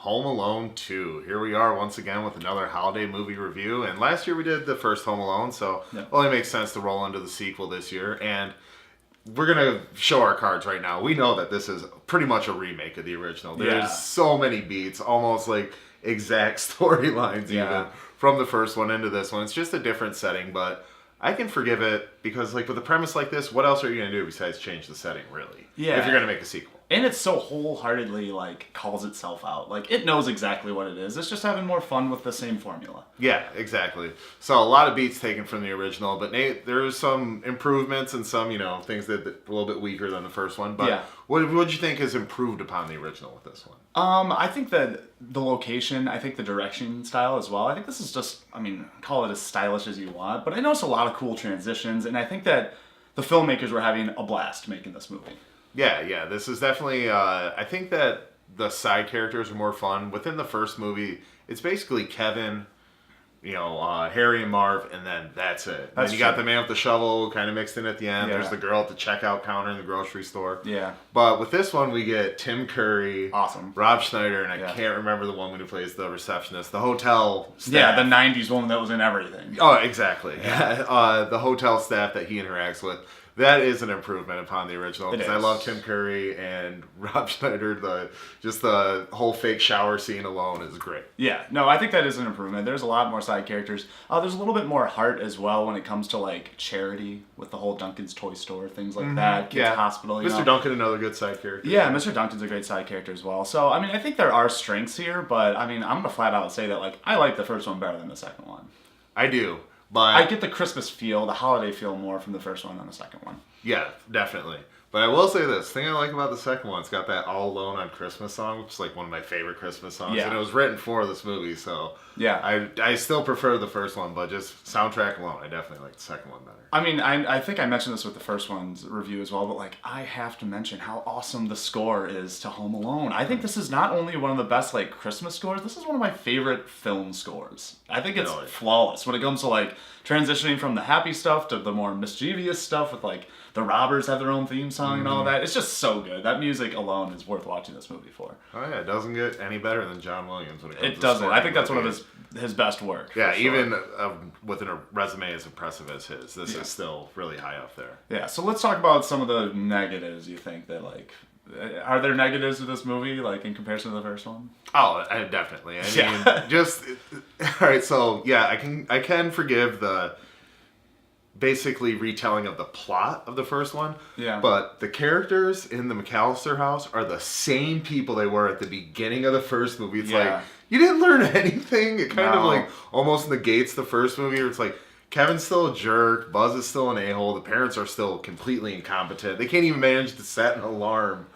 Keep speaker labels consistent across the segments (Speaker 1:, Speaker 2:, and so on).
Speaker 1: Home Alone 2. Here we are once again with another holiday movie review. And last year we did the first Home Alone, so it only makes sense to roll into the sequel this year. And we're going to show our cards right now. We know that this is pretty much a remake of the original. There's so many beats, almost like exact storylines even from the first one into this one. It's just a different setting, but I can forgive it because like with a premise like this, what else are you going to do besides change the setting, really? Yeah. If you're going to make a sequel.
Speaker 2: And it's so wholeheartedly, like, calls itself out. Like, it knows exactly what it is. It's just having more fun with the same formula.
Speaker 1: Yeah, exactly. So a lot of beats taken from the original, but Nate, there's some improvements and some, things that are a little bit weaker than the first one. But what did you think has improved upon the original with this one?
Speaker 2: I think that the location, I think the direction style as well. I think this is just, call it as stylish as you want. But I noticed a lot of cool transitions, and I think that the filmmakers were having a blast making this movie.
Speaker 1: Yeah, this is definitely, I think that the side characters are more fun. Within the first movie, it's basically Kevin, Harry and Marv, and then that's it. Then you got the man with the shovel kind of mixed in at the end. Yeah. There's the girl at the checkout counter in the grocery store.
Speaker 2: Yeah.
Speaker 1: But with this one, we get Tim Curry,
Speaker 2: awesome,
Speaker 1: Rob Schneider, and I can't remember the woman who plays the receptionist, the hotel staff.
Speaker 2: Yeah, the 90s woman that was in everything.
Speaker 1: Oh, exactly. Yeah. The hotel staff that he interacts with. That is an improvement upon the original because I love Tim Curry and Rob Schneider. The whole fake shower scene alone is great.
Speaker 2: Yeah, no, I think that is an improvement. There's a lot more side characters. There's a little bit more heart as well when it comes to like charity with the whole Duncan's Toy Store, things like that. Kids Hospital.
Speaker 1: Mr. Duncan, another good side character.
Speaker 2: Yeah, Mr. Duncan's a great side character as well. So I think there are strengths here, but I'm gonna flat out say that like I like the first one better than the second one.
Speaker 1: I do. But
Speaker 2: I get the Christmas feel, the holiday feel more from the first one than the second one.
Speaker 1: Yeah, definitely. But I will say this. The thing I like about the second one, it's got that All Alone on Christmas song, which is like one of my favorite Christmas songs. Yeah. And it was written for this movie, so I still prefer the first one, but just soundtrack alone, I definitely like the second one better.
Speaker 2: I think I mentioned this with the first one's review as well, but like I have to mention how awesome the score is to Home Alone. I think this is not only one of the best like Christmas scores, this is one of my favorite film scores. I think it's flawless when it comes to like transitioning from the happy stuff to the more mischievous stuff with like the robbers have their own theme song and all that. It's just so good. That music alone is worth watching this movie for.
Speaker 1: Oh yeah, it doesn't get any better than John Williams when it comes to
Speaker 2: It doesn't. I think that's one of his best work.
Speaker 1: Yeah, even with a resume as impressive as his, this is still really high up there.
Speaker 2: Yeah, so let's talk about some of the negatives you think that like... Are there negatives to this movie, like, in comparison to the first one?
Speaker 1: Oh, definitely. All right, so, yeah, I can forgive the basically retelling of the plot of the first one. Yeah. But the characters in the McAllister house are the same people they were at the beginning of the first movie. It's like, you didn't learn anything. It kind of, like, almost negates the first movie, where it's like, Kevin's still a jerk, Buzz is still an a-hole, the parents are still completely incompetent. They can't even manage to set an alarm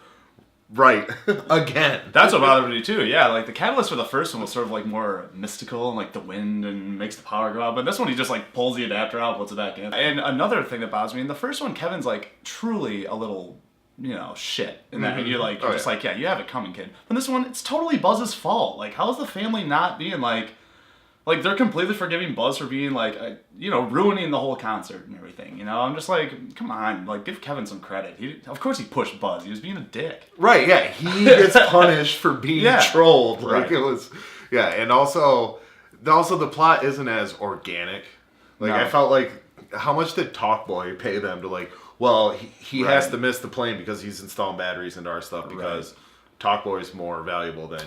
Speaker 1: right again.
Speaker 2: That's what bothered me too. Yeah, like the catalyst for the first one was sort of like more mystical and like the wind and makes the power go out. But this one he just like pulls the adapter out, puts it back in. And another thing that bothers me in the first one, Kevin's like truly a little shit in that. You're like you have it coming, kid. But this one, it's totally Buzz's fault. Like how is the family not being like they're completely forgiving Buzz for being like, ruining the whole concert and everything. I'm just like, come on, like give Kevin some credit. Of course he pushed Buzz. He was being a dick.
Speaker 1: Right, yeah. He gets punished for being trolled. Like it was, and also the plot isn't as organic. Like I felt like, how much did Talkboy pay them to like, well, he has to miss the plane because he's installing batteries into our stuff because Talkboy is more valuable than,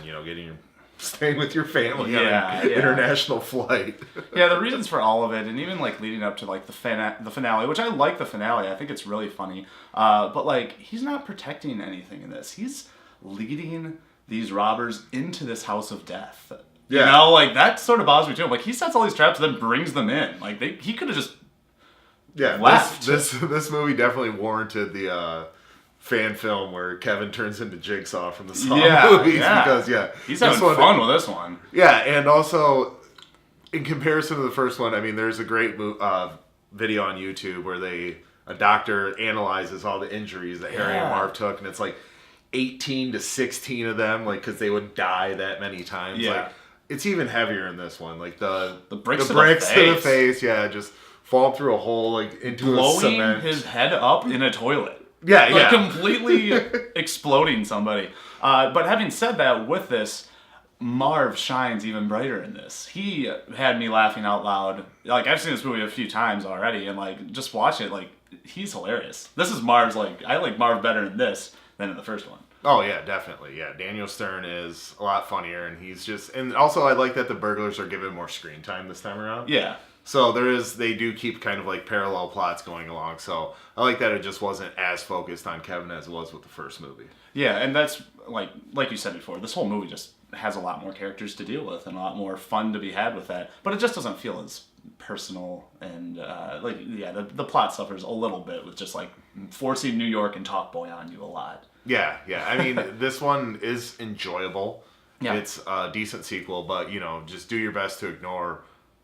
Speaker 1: staying with your family on an international flight.
Speaker 2: The reasons for all of it, and even like leading up to like the finale, which I like the finale. I think it's really funny. But like he's not protecting anything in this. He's leading these robbers into this house of death. Yeah. Like that sort of bothers me too. Like he sets all these traps and then brings them in. Like he could have just left.
Speaker 1: This movie definitely warranted the fan film where Kevin turns into Jigsaw from the Saw movies because
Speaker 2: he's having fun with this one.
Speaker 1: Yeah, and also in comparison to the first one, there's a great video on YouTube where a doctor analyzes all the injuries that Harry and Marv took, and it's like 18 to 16 of them, like because they would die that many times. Yeah. Like it's even heavier in this one. Like the bricks to the face, just fall through a hole like into a cement.
Speaker 2: Blowing his head up in a toilet.
Speaker 1: Yeah.
Speaker 2: Completely exploding somebody. But having said that, with this, Marv shines even brighter in this. He had me laughing out loud. Like, I've seen this movie a few times already, and like just watching it, like, he's hilarious. This is Marv's, like, I like Marv better in this than in the first one.
Speaker 1: Oh yeah, definitely. Yeah, Daniel Stern is a lot funnier, and he's just, and also I like that the burglars are given more screen time this time around.
Speaker 2: Yeah.
Speaker 1: So they do keep kind of like parallel plots going along. So I like that it just wasn't as focused on Kevin as it was with the first movie.
Speaker 2: Yeah, and that's like you said before, this whole movie just has a lot more characters to deal with and a lot more fun to be had with that. But it just doesn't feel as personal and the plot suffers a little bit with just like forcing New York and Talk Boy on you a lot.
Speaker 1: Yeah. I mean, this one is enjoyable.
Speaker 2: Yeah.
Speaker 1: It's a decent sequel, but just do your best to ignore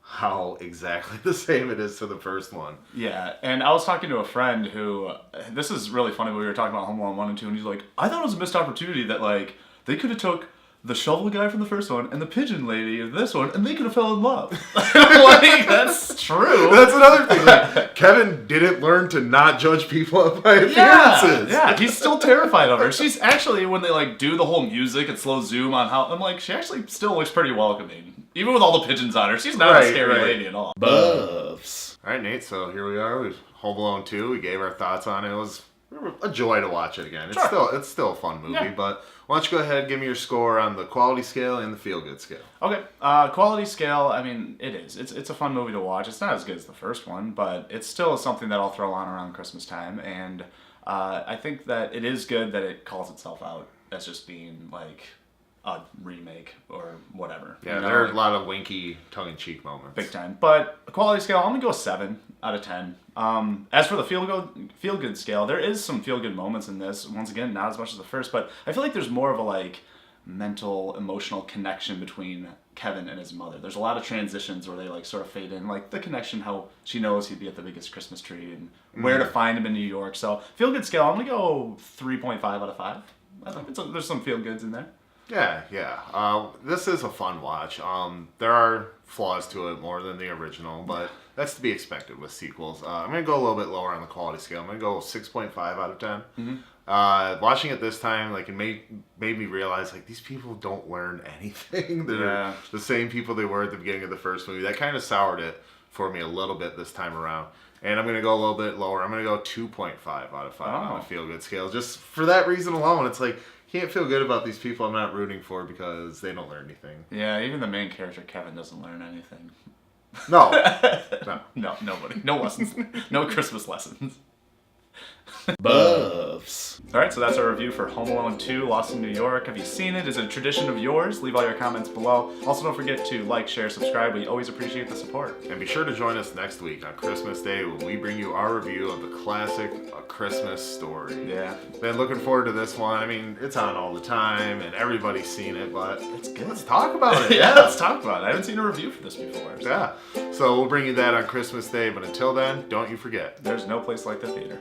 Speaker 1: how exactly the same it is to the first one.
Speaker 2: Yeah, and I was talking to a friend who, this is really funny, we were talking about Home Alone 1 and 2, and he's like, I thought it was a missed opportunity that, like, they could have took the shovel guy from the first one and the pigeon lady of this one, and they could have fell in love. Like, that's true.
Speaker 1: That's another thing. Like, Kevin didn't learn to not judge people by appearances.
Speaker 2: Yeah, he's still terrified of her. She's actually, when they, like, do the whole music and slow zoom on how, I'm like, she actually still looks pretty welcoming. Even with all the pigeons on her, she's not a scary lady at all.
Speaker 1: Buffs. All right, Nate, so here we are. We've Home Alone 2. We gave our thoughts on it. It was a joy to watch it again. It's still a fun movie, but why don't you go ahead and give me your score on the quality scale and the feel-good scale.
Speaker 2: Okay, quality scale, I mean, it is. It's a fun movie to watch. It's not as good as the first one, but it's still something that I'll throw on around Christmas time, and I think that it is good that it calls itself out as just being, like, a remake or whatever.
Speaker 1: Yeah, there are a lot of winky, tongue-in-cheek moments.
Speaker 2: Big time. But a quality scale, I'm going to go 7 out of 10. As for the feel-good scale, there is some feel-good moments in this. Once again, not as much as the first, but I feel like there's more of a, like, mental, emotional connection between Kevin and his mother. There's a lot of transitions where they, like, sort of fade in. Like, the connection, how she knows he'd be at the biggest Christmas tree and where to find him in New York. So, feel-good scale, I'm going to go 3.5 out of 5. I think there's some feel-goods in there.
Speaker 1: Yeah. This is a fun watch. There are flaws to it more than the original, but that's to be expected with sequels. I'm going to go a little bit lower on the quality scale. I'm going to go 6.5 out of 10. Mm-hmm. Watching it this time, like, it made me realize, like, these people don't learn anything. They're the same people they were at the beginning of the first movie. That kind of soured it for me a little bit this time around. And I'm going to go a little bit lower. I'm going to go 2.5 out of 5 on the feel-good scale. Just for that reason alone, it's like, can't feel good about these people I'm not rooting for because they don't learn anything.
Speaker 2: Yeah, even the main character, Kevin, doesn't learn anything.
Speaker 1: No.
Speaker 2: No, nobody. No lessons. No Christmas lessons.
Speaker 1: Buffs.
Speaker 2: Alright, so that's our review for Home Alone 2, Lost in New York. Have you seen it? Is it a tradition of yours? Leave all your comments below. Also, don't forget to like, share, subscribe. We always appreciate the support.
Speaker 1: And be sure to join us next week on Christmas Day when we bring you our review of the classic A Christmas Story.
Speaker 2: Yeah.
Speaker 1: Been looking forward to this one. I mean, it's on all the time and everybody's seen it, but
Speaker 2: it's good.
Speaker 1: Let's talk about it.
Speaker 2: Yeah, let's talk about it. I haven't seen a review for this before.
Speaker 1: So. Yeah. So we'll bring you that on Christmas Day, but until then, don't you forget.
Speaker 2: There's no place like the theater.